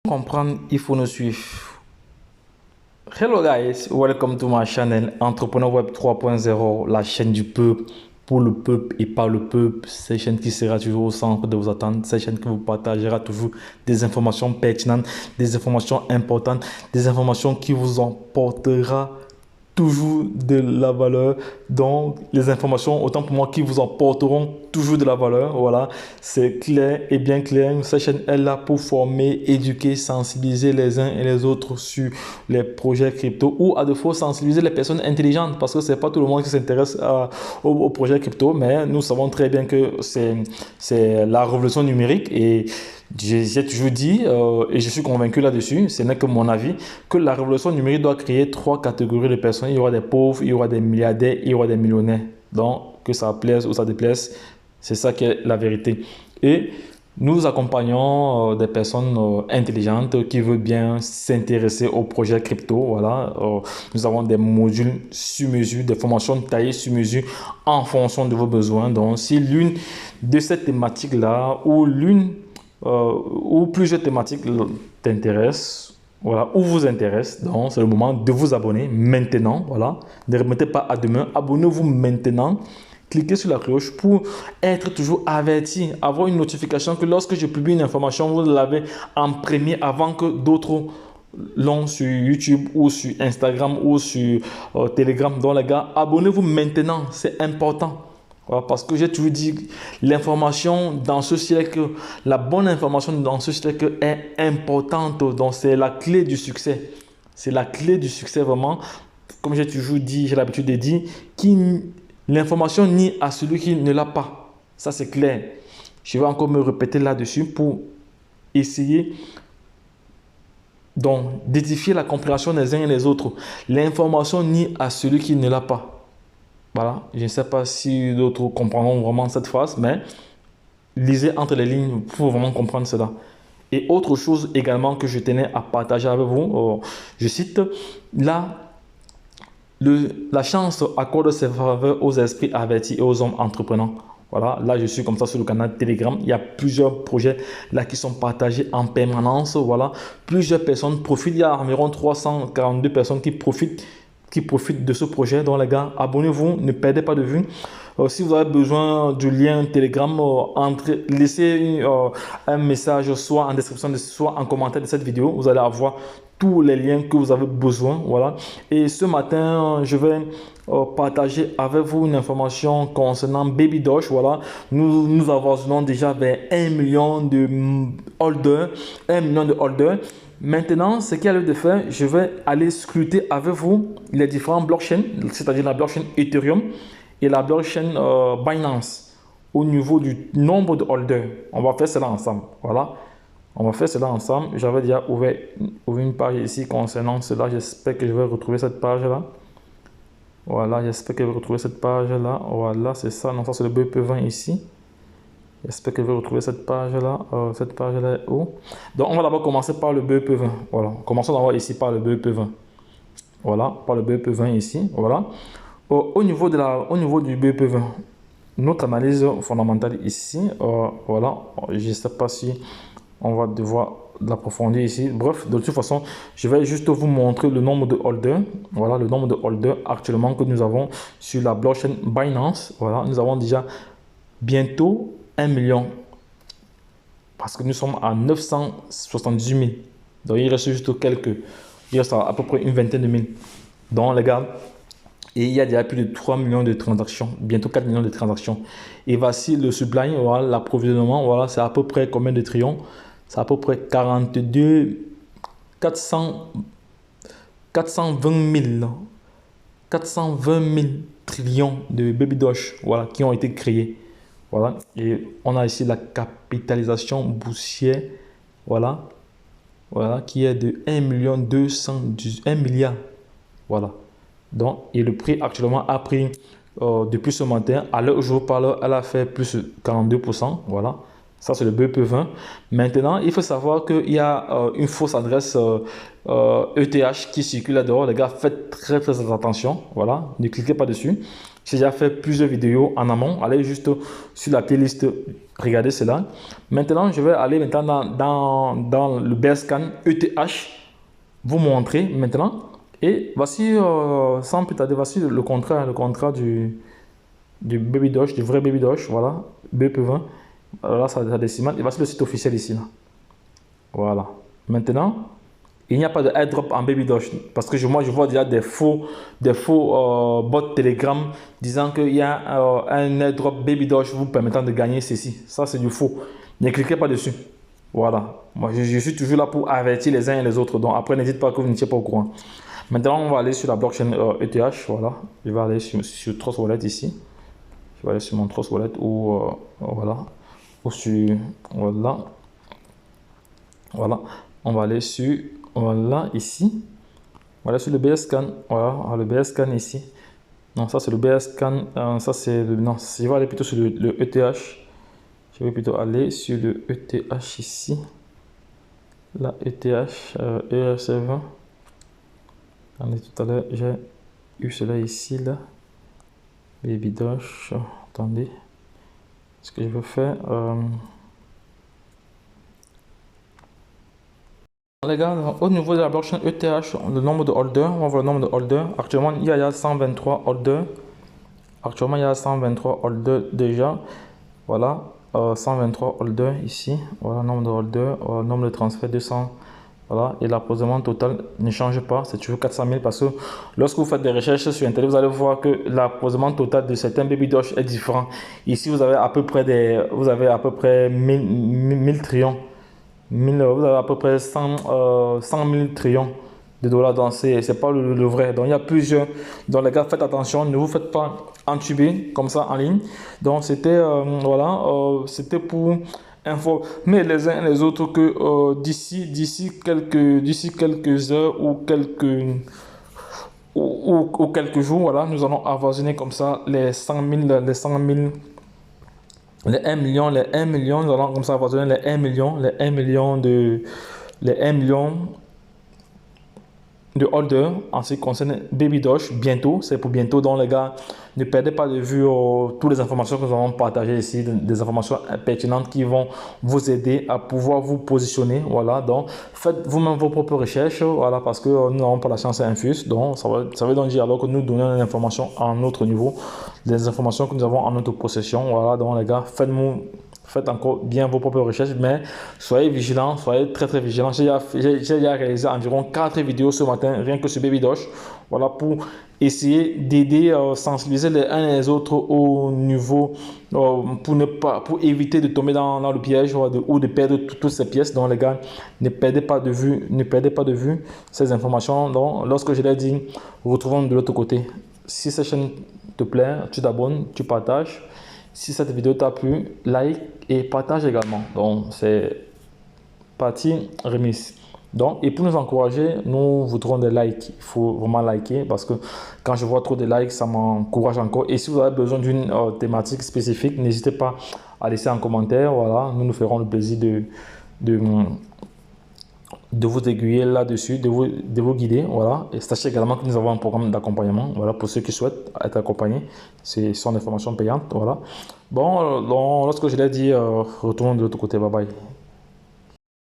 Comprendre, il faut nous suivre. Hello guys, welcome to my channel Entrepreneur Web 3.0, la chaîne du peuple, pour le peuple et par le peuple. Cette chaîne qui sera toujours au centre de vos attentes, cette chaîne qui vous partagera toujours des informations pertinentes, des informations importantes, des informations qui vous emportera toujours de la valeur. Donc les informations, autant pour moi, qui vous emporteront toujours de la valeur. Voilà, c'est clair et bien clair. Cette chaîne est là pour former, éduquer, sensibiliser les uns et les autres sur les projets crypto, ou à défaut sensibiliser les personnes intelligentes, parce que c'est pas tout le monde qui s'intéresse au projet crypto, mais nous savons très bien que c'est la révolution numérique. Et j'ai toujours dit, et je suis convaincu là-dessus, ce n'est que mon avis, que la révolution numérique doit créer trois catégories de personnes. Il y aura des pauvres, il y aura des milliardaires, il y aura des millionnaires. Donc, que ça plaise ou ça déplaise, c'est ça qui est la vérité. Et nous accompagnons des personnes intelligentes qui veulent bien s'intéresser au projet crypto. Voilà. Nous avons des modules sur mesure, des formations taillées sur mesure en fonction de vos besoins. Donc, si l'une de ces thématiques-là ou plusieurs thématiques t'intéressent, voilà, ou vous intéressent, donc c'est le moment de vous abonner maintenant. Voilà. Ne remettez pas à demain, abonnez-vous maintenant. Cliquez sur la cloche pour être toujours averti, avoir une notification que lorsque je publie une information, vous l'avez en premier avant que d'autres l'ont sur YouTube ou sur Instagram ou sur Telegram. Donc les gars, abonnez-vous maintenant, c'est important. Voilà, parce que j'ai toujours dit, l'information dans ce siècle, la bonne information dans ce siècle est importante. Donc c'est la clé du succès. C'est la clé du succès vraiment. Comme j'ai toujours dit, j'ai l'habitude de dire, l'information nie à celui qui ne l'a pas. Ça, c'est clair. Je vais encore me répéter là-dessus pour essayer donc d'édifier la compréhension des uns et des autres. L'information nie à celui qui ne l'a pas. Voilà. Je ne sais pas si d'autres comprendront vraiment cette phrase, mais lisez entre les lignes pour vraiment comprendre cela. Et autre chose également que je tenais à partager avec vous, je cite, la chance accorde ses faveurs aux esprits avertis et aux hommes entreprenants. Voilà, là je suis comme ça sur le canal Telegram. Il y a plusieurs projets là qui sont partagés en permanence. Voilà, plusieurs personnes profitent. Il y a environ 342 personnes qui profitent de ce projet. Donc les gars, abonnez-vous, ne perdez pas de vue. Si vous avez besoin du lien Telegram, laissez un message soit en description, soit en commentaire de cette vidéo. Vous allez avoir tous les liens que vous avez besoin. Voilà. Et ce matin, je vais partager avec vous une information concernant Baby Doge. Voilà. Nous avançons déjà vers 1 million de holders. 1 million de holders. Maintenant, ce qu'il y a lieu de faire, je vais aller scruter avec vous les différents blockchains, c'est-à-dire la blockchain Ethereum et la blockchain Binance au niveau du nombre de holders. On va faire cela ensemble. Voilà. On va faire cela ensemble. J'avais déjà ouvert une page ici concernant cela. J'espère que je vais retrouver cette page-là. Voilà, j'espère que je vais retrouver cette page-là. Voilà, c'est ça. Non, ça c'est le BP20 ici. J'espère que je vais retrouver cette page-là. Cette page-là est où? Donc, on va d'abord commencer par le BP20. Voilà, commençons d'abord ici par le BP20. Voilà, par le BP20 ici. Voilà. Au niveau du BP20, notre analyse fondamentale ici. Voilà, je ne sais pas si on va devoir l'approfondir ici. Bref, de toute façon, je vais juste vous montrer le nombre de holders. Voilà, le nombre de holders actuellement que nous avons sur la blockchain Binance. Voilà, nous avons déjà bientôt 1 million. Parce que nous sommes à 978 000. Donc, il reste juste il reste à peu près une vingtaine de mille. Donc, les gars, et il y a déjà plus de 3 millions de transactions, bientôt 4 millions de transactions. Et voici le Sublime, voilà, l'approvisionnement, voilà, c'est à peu près combien de trillions? C'est à peu près 420 000 trillions de Baby Doge, voilà, qui ont été créés. Voilà, et on a ici la capitalisation boursière, voilà, qui est de 1 milliard. Voilà. Donc, et le prix actuellement a pris depuis ce matin, à l'heure où je vous parle, elle a fait plus de 42%. Voilà. Ça, c'est le BP20. Maintenant, il faut savoir qu'il y a une fausse adresse ETH qui circule là-dehors. Les gars, faites très attention. Voilà. Ne cliquez pas dessus. J'ai déjà fait plusieurs vidéos en amont. Allez juste sur la playlist, regardez cela. Maintenant, je vais aller maintenant dans le BScan ETH, vous montrer maintenant. Et voici, sans plus tarder, voici le contrat du Baby Doge, du vrai Baby Doge, voilà, BP20. Là, ça la décimale. Et voici le site officiel ici, là. Voilà. Maintenant, il n'y a pas de airdrop en Baby Doge parce que moi je vois déjà des faux bots Telegram disant qu'il y a un airdrop Baby Doge vous permettant de gagner ceci. Ça c'est du faux. Ne cliquez pas dessus. Voilà. Moi je suis toujours là pour avertir les uns et les autres. Donc après n'hésitez pas que vous n'étiez pas au courant. Maintenant on va aller sur la blockchain ETH. Voilà. Je vais aller sur Trust Wallet ici. Je vais aller sur mon Trust Wallet ou voilà. Ou sur voilà. Voilà. On va aller sur voilà ici. Voilà sur le BScan. Voilà le BScan ici. Non, ça c'est le BScan. Ça c'est le. Non, je vais aller plutôt sur le ETH. Je vais plutôt aller sur le ETH ici. La ETH ERC20. Attendez, tout à l'heure j'ai eu cela ici là. Baby Doge. Attendez. Ce que je veux faire. Les gars, au niveau de la blockchain ETH, le nombre de holders, on va voir le nombre de holders. Actuellement, il y a 123 holders. Actuellement, il y a 123 holders déjà. Voilà, 123 holders ici. Voilà, nombre de holders, nombre de transferts 200. Voilà, et l'approvisionnement total ne change pas, c'est toujours 400 000 parce que lorsque vous faites des recherches sur Internet, vous allez voir que l'approvisionnement total de certains Baby Doge est différent. Ici, vous avez à peu près 1000 trillions. Vous avez à peu près 100 000 trillions de dollars dans c'est pas le vrai. Donc il y a plusieurs. Donc les gars, faites attention, ne vous faites pas entuber comme ça en ligne. Donc c'était voilà, c'était pour informer les uns et les autres que d'ici quelques heures ou quelques jours, voilà, nous allons avoisiner comme ça les 100 000, les 100 000. Les 1 million, nous allons comme ça avoisiner les 1 million, les 1 million de holders en ce qui concerne Baby Doge bientôt, c'est pour bientôt. Donc les gars, ne perdez pas de vue toutes les informations que nous allons partager ici, des informations pertinentes qui vont vous aider à pouvoir vous positionner. Voilà, donc faites vous-même vos propres recherches, voilà, parce que nous n'avons pas la science infuse. Donc ça veut donc dire alors que nous donnons des informations à notre niveau, des informations que nous avons en notre possession. Voilà, donc les gars, faites encore bien vos propres recherches, mais soyez vigilants, soyez très vigilants. J'ai déjà réalisé environ 4 vidéos ce matin, rien que sur Baby Doge, voilà, pour essayer d'aider, sensibiliser les uns et les autres au niveau, pour éviter de tomber dans le piège ou de perdre toutes ces pièces. Donc les gars, ne perdez pas de vue ces informations. Donc lorsque je l'ai dit, retrouvons de l'autre côté. Si cette chaîne te plaît, tu t'abonnes, tu partages. Si cette vidéo t'a plu, like et partage également. Donc, c'est partie remise. Donc, et pour nous encourager, nous voudrons des likes. Il faut vraiment liker parce que quand je vois trop de likes, ça m'encourage encore. Et si vous avez besoin d'une thématique spécifique, n'hésitez pas à laisser un commentaire. Voilà, nous ferons le plaisir de vous aiguiller là-dessus, de vous guider. Voilà. Et sachez également que nous avons un programme d'accompagnement, voilà, pour ceux qui souhaitent être accompagnés. Ce sont des formations payantes. Voilà. Bon, lorsque je l'ai dit, retournons de l'autre côté. Bye bye.